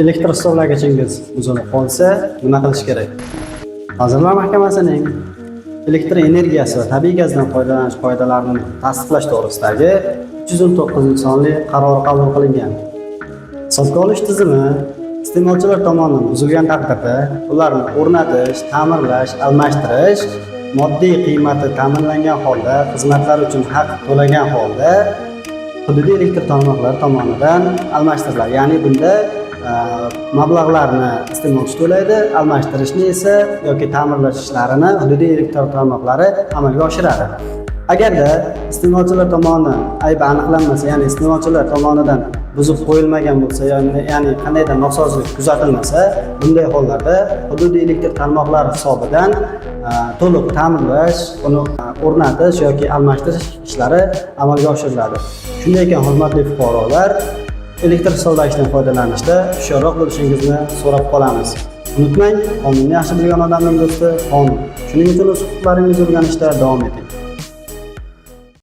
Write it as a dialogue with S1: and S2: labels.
S1: Elektr hisoblagichingiz buzilib qolsa, nima qilish kerak? Vazirlar Mahkamasining elektr energiyasi va tabiiy gazdan foydalanish qoidalarini tasdiqlash to'g'risidagi 319-sonli qaror qabul qilingan. Hisobga olish tizimi iste'molchilar tomonidan buzilgan taqdirda ularni o'rnatish, ta'mirlash, almashtirish, moddiy qiymati ta'minlangan holda, xizmatlar uchun haq to'lagan holda hududiy elektr tarmoqlari tomonidan almashtiriladi. Ya'ni bunda mablag'larni iste'molchi to'laydi, almashtirishni esa yoki ta'mirlash ishlarini hududiy elektr tarmoqlari amalga oshiradi. Agarda iste'molchilar tomonidan aybi aniqlanmasa, ya'ni iste'molchilar tomonidan buzib qo'yilmagan bo'lsa, ya'ni qandaydir nosozlik kuzatilmasa, bunday hollarda hududiy elektr tarmoqlari hisobidan to'liq ta'mirlash, uni o'rnatish yoki almashtirish ishlari amalga oshiriladi. Shunday ekan, hurmatli fuqarolar, elektr hisoblagichdan foydalanishda hushyorroq bo'lishingizni so'rab qolamiz. Unutmang, qonunni yaxshi bilgan odamning do'sti qonun. Shuning uchun o'z huquqlaringizni o'rganishda davom eting.